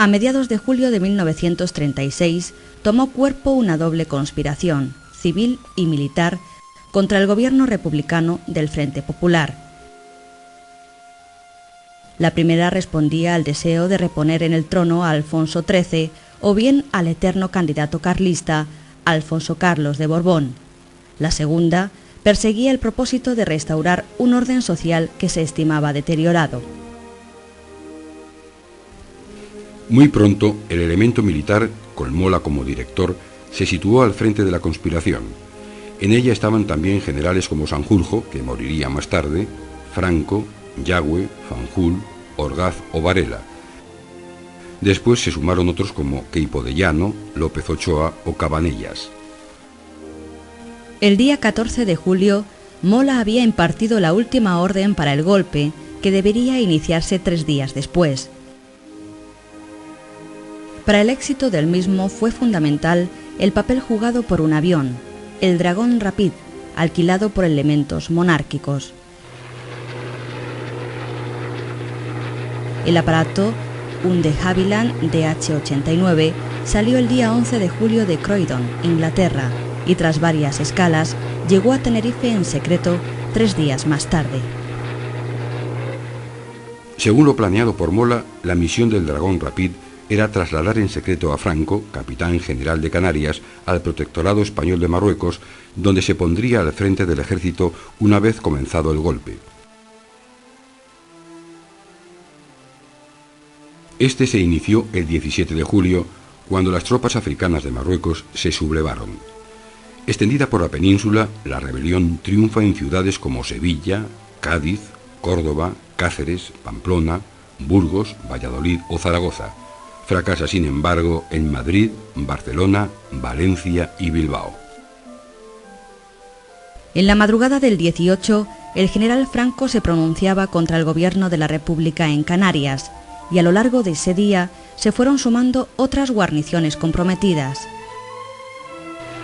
A mediados de julio de 1936 tomó cuerpo una doble conspiración, civil y militar, contra el gobierno republicano del Frente Popular. La primera respondía al deseo de reponer en el trono a Alfonso XIII o bien al eterno candidato carlista, Alfonso Carlos de Borbón. La segunda perseguía el propósito de restaurar un orden social que se estimaba deteriorado. Muy pronto, el elemento militar, con Mola como director, se situó al frente de la conspiración. En ella estaban también generales como Sanjurjo, que moriría más tarde, Franco, Yagüe, Fanjul, Orgaz o Varela. Después se sumaron otros como Queipo de Llano, López Ochoa o Cabanellas. El día 14 de julio, Mola había impartido la última orden para el golpe, que debería iniciarse 3 días después. Para el éxito del mismo fue fundamental el papel jugado por un avión, el Dragón Rapid, alquilado por elementos monárquicos. El aparato, un de Havilland DH-89, salió el día 11 de julio de Croydon, Inglaterra, y tras varias escalas llegó a Tenerife en secreto 3 días más tarde. Según lo planeado por Mola, la misión del Dragón Rapid era trasladar en secreto a Franco, capitán general de Canarias, al Protectorado Español de Marruecos, donde se pondría al frente del ejército una vez comenzado el golpe. Este se inició el 17 de julio, cuando las tropas africanas de Marruecos se sublevaron. Extendida por la península, la rebelión triunfa en ciudades como Sevilla, Cádiz, Córdoba, Cáceres, Pamplona, Burgos, Valladolid o Zaragoza. Fracasa, sin embargo, en Madrid, Barcelona, Valencia y Bilbao. En la madrugada del 18, el general Franco se pronunciaba contra el gobierno de la República en Canarias, y a lo largo de ese día se fueron sumando otras guarniciones comprometidas.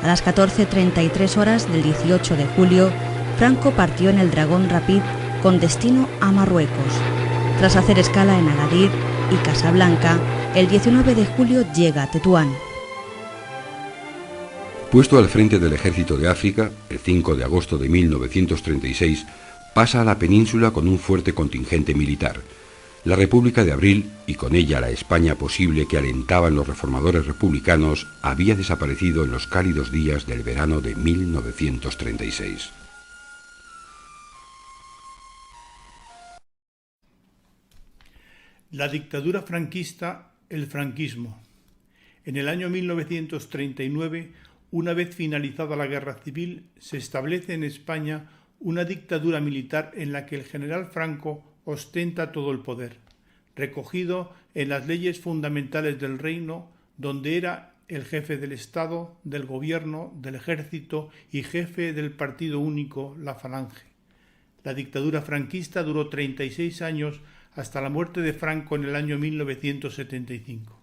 A las 14:33 horas del 18 de julio, Franco partió en el Dragón Rapid con destino a Marruecos. Tras hacer escala en Agadir y Casablanca, el 19 de julio llega a Tetuán. Puesto al frente del ejército de África, el 5 de agosto de 1936, pasa a la península con un fuerte contingente militar. La República de Abril, y con ella la España posible que alentaban los reformadores republicanos, había desaparecido en los cálidos días del verano de 1936. La dictadura franquista, el franquismo. En el año 1939, una vez finalizada la guerra civil, se establece en España una dictadura militar en la que el general Franco ostenta todo el poder, recogido en las leyes fundamentales del reino, donde era el jefe del Estado, del gobierno, del ejército y jefe del partido único, la Falange. La dictadura franquista duró 36 años hasta la muerte de Franco en el año 1975.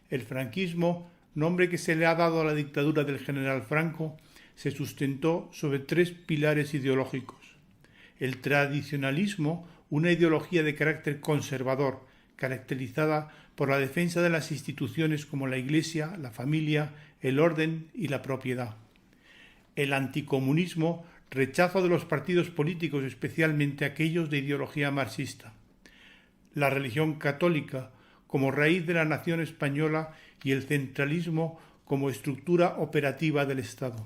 El franquismo, nombre que se le ha dado a la dictadura del general Franco, se sustentó sobre 3 pilares ideológicos. El tradicionalismo, una ideología de carácter conservador, caracterizada por la defensa de las instituciones como la Iglesia, la familia, el orden y la propiedad. El anticomunismo, rechazo de los partidos políticos, especialmente aquellos de ideología marxista. La religión católica como raíz de la nación española y el centralismo como estructura operativa del Estado.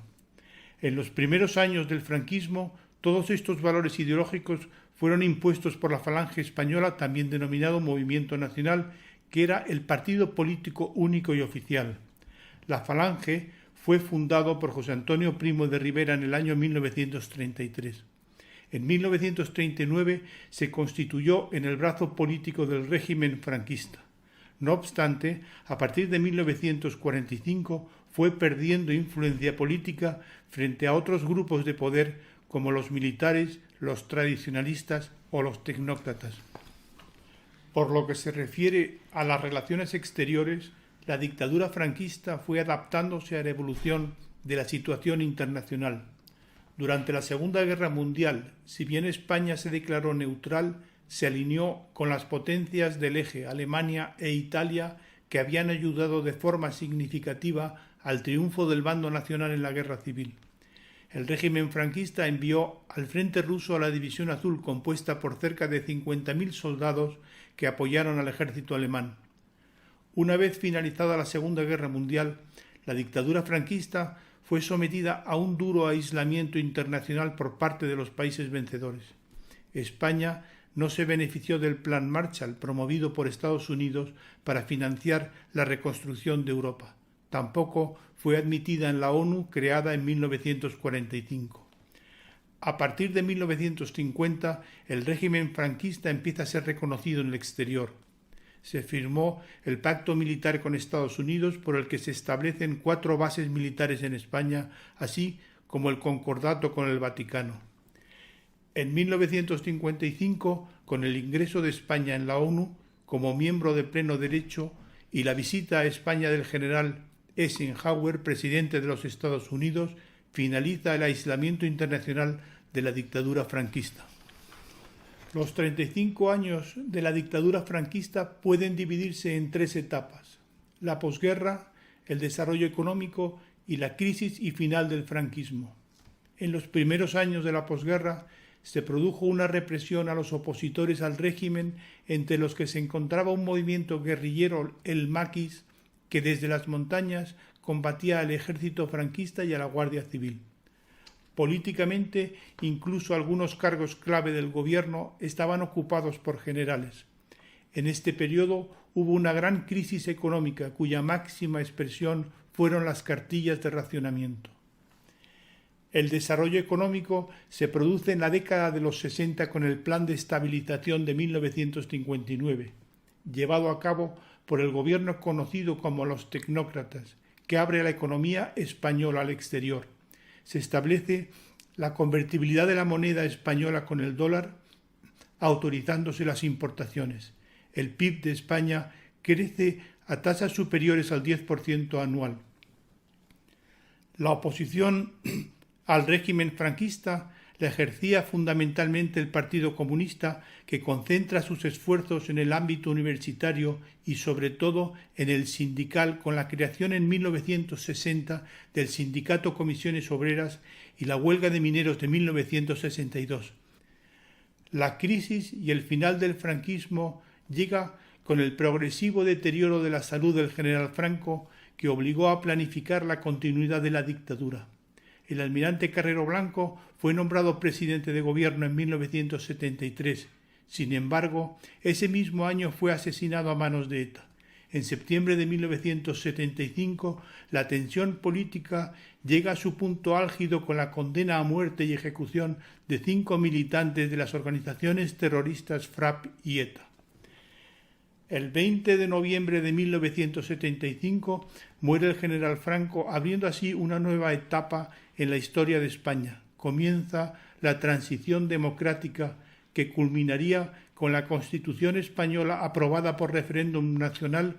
En los primeros años del franquismo, todos estos valores ideológicos fueron impuestos por la Falange Española, también denominado Movimiento Nacional, que era el partido político único y oficial. La Falange fue fundado por José Antonio Primo de Rivera en el año 1933. En 1939 se constituyó en el brazo político del régimen franquista. No obstante, a partir de 1945 fue perdiendo influencia política frente a otros grupos de poder como los militares, los tradicionalistas o los tecnócratas. Por lo que se refiere a las relaciones exteriores, la dictadura franquista fue adaptándose a la evolución de la situación internacional. Durante la Segunda Guerra Mundial, si bien España se declaró neutral, se alineó con las potencias del eje, Alemania e Italia, que habían ayudado de forma significativa al triunfo del bando nacional en la guerra civil. El régimen franquista envió al frente ruso a la División Azul, compuesta por cerca de 50.000 soldados que apoyaron al ejército alemán. Una vez finalizada la Segunda Guerra Mundial, la dictadura franquista fue sometida a un duro aislamiento internacional por parte de los países vencedores. España no se benefició del Plan Marshall promovido por Estados Unidos para financiar la reconstrucción de Europa. Tampoco fue admitida en la ONU, creada en 1945. A partir de 1950, el régimen franquista empieza a ser reconocido en el exterior. Se firmó el pacto militar con Estados Unidos, por el que se establecen 4 bases militares en España, así como el concordato con el Vaticano. En 1955, con el ingreso de España en la ONU como miembro de pleno derecho y la visita a España del general Eisenhower, presidente de los Estados Unidos, finaliza el aislamiento internacional de la dictadura franquista. Los 35 años de la dictadura franquista pueden dividirse en 3 etapas: la posguerra, el desarrollo económico y la crisis y final del franquismo. En los primeros años de la posguerra se produjo una represión a los opositores al régimen, entre los que se encontraba un movimiento guerrillero, el Maquis, que desde las montañas combatía al ejército franquista y a la Guardia Civil. Políticamente, incluso algunos cargos clave del gobierno estaban ocupados por generales. En este periodo hubo una gran crisis económica, cuya máxima expresión fueron las cartillas de racionamiento. El desarrollo económico se produce en la década de los 60 con el Plan de Estabilización de 1959, llevado a cabo por el gobierno conocido como los tecnócratas, que abre la economía española al exterior. Se establece la convertibilidad de la moneda española con el dólar, autorizándose las importaciones. El PIB de España crece a tasas superiores al 10% anual. La oposición al régimen franquista la ejercía fundamentalmente el Partido Comunista, que concentra sus esfuerzos en el ámbito universitario y sobre todo en el sindical, con la creación en 1960 del Sindicato Comisiones Obreras y la huelga de mineros de 1962. La crisis y el final del franquismo llega con el progresivo deterioro de la salud del general Franco, que obligó a planificar la continuidad de la dictadura. El almirante Carrero Blanco fue nombrado presidente de gobierno en 1973. Sin embargo, ese mismo año fue asesinado a manos de ETA. En septiembre de 1975, la tensión política llega a su punto álgido con la condena a muerte y ejecución de 5 militantes de las organizaciones terroristas FRAP y ETA. El 20 de noviembre de 1975 muere el general Franco, abriendo así una nueva etapa en la historia de España. Comienza la transición democrática que culminaría con la Constitución española aprobada por referéndum nacional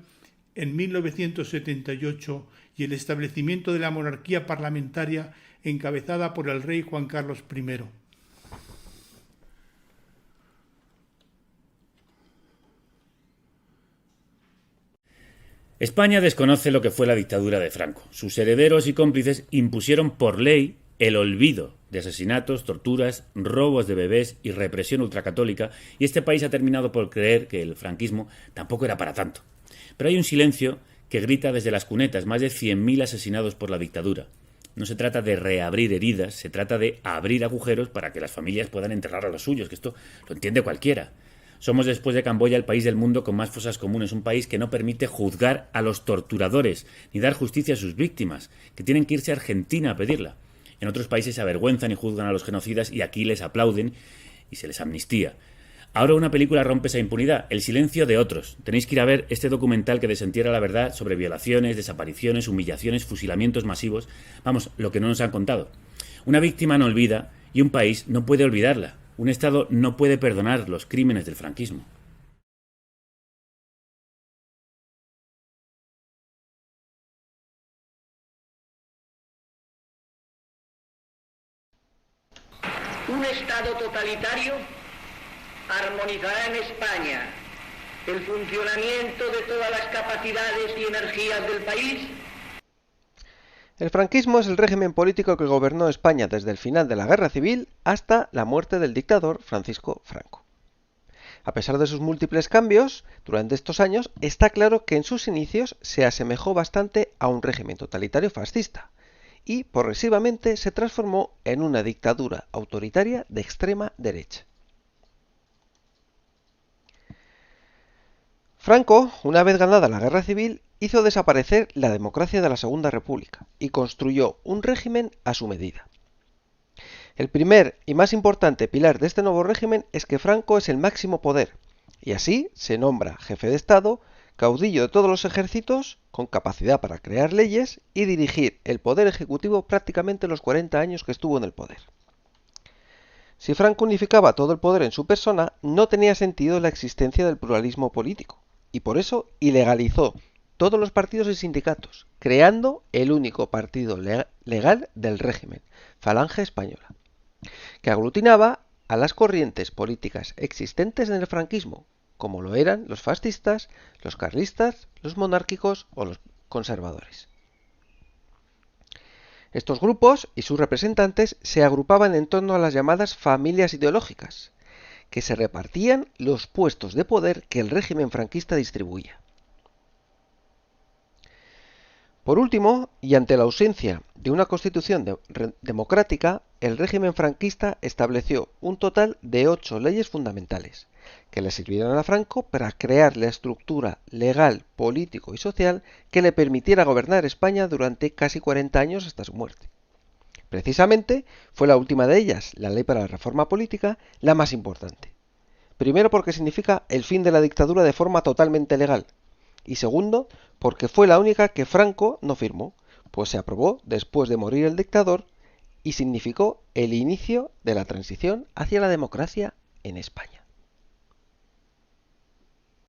en 1978 y el establecimiento de la monarquía parlamentaria encabezada por el rey Juan Carlos I. España desconoce lo que fue la dictadura de Franco. Sus herederos y cómplices impusieron por ley el olvido de asesinatos, torturas, robos de bebés y represión ultracatólica, y este país ha terminado por creer que el franquismo tampoco era para tanto. Pero hay un silencio que grita desde las cunetas: más de 100.000 asesinados por la dictadura. No se trata de reabrir heridas, se trata de abrir agujeros para que las familias puedan enterrar a los suyos, que esto lo entiende cualquiera. Somos, después de Camboya, el país del mundo con más fosas comunes, un país que no permite juzgar a los torturadores ni dar justicia a sus víctimas, que tienen que irse a Argentina a pedirla. En otros países se avergüenzan y juzgan a los genocidas y aquí les aplauden y se les amnistía. Ahora una película rompe esa impunidad, el silencio de otros. Tenéis que ir a ver este documental que desentierra la verdad sobre violaciones, desapariciones, humillaciones, fusilamientos masivos. Vamos, lo que no nos han contado. Una víctima no olvida y un país no puede olvidarla. Un Estado no puede perdonar los crímenes del franquismo. Un Estado totalitario armonizará en España el funcionamiento de todas las capacidades y energías del país. El franquismo es el régimen político que gobernó España desde el final de la Guerra Civil hasta la muerte del dictador Francisco Franco. A pesar de sus múltiples cambios, durante estos años está claro que en sus inicios se asemejó bastante a un régimen totalitario fascista y progresivamente se transformó en una dictadura autoritaria de extrema derecha. Franco, una vez ganada la Guerra Civil, hizo desaparecer la democracia de la Segunda República y construyó un régimen a su medida. El primer y más importante pilar de este nuevo régimen es que Franco es el máximo poder, y así se nombra jefe de Estado, caudillo de todos los ejércitos, con capacidad para crear leyes y dirigir el poder ejecutivo prácticamente los 40 años que estuvo en el poder. Si Franco unificaba todo el poder en su persona, no tenía sentido la existencia del pluralismo político, y por eso ilegalizó todos los partidos y sindicatos, creando el único partido legal del régimen, Falange Española, que aglutinaba a las corrientes políticas existentes en el franquismo, como lo eran los fascistas, los carlistas, los monárquicos o los conservadores. Estos grupos y sus representantes se agrupaban en torno a las llamadas familias ideológicas, que se repartían los puestos de poder que el régimen franquista distribuía. Por último, y ante la ausencia de una constitución democrática, el régimen franquista estableció un total de 8 leyes fundamentales, que le sirvieron a Franco para crear la estructura legal, político y social que le permitiera gobernar España durante casi 40 años hasta su muerte. Precisamente, fue la última de ellas, la Ley para la Reforma Política, la más importante. Primero porque significa el fin de la dictadura de forma totalmente legal, y segundo, porque fue la única que Franco no firmó, pues se aprobó después de morir el dictador y significó el inicio de la transición hacia la democracia en España.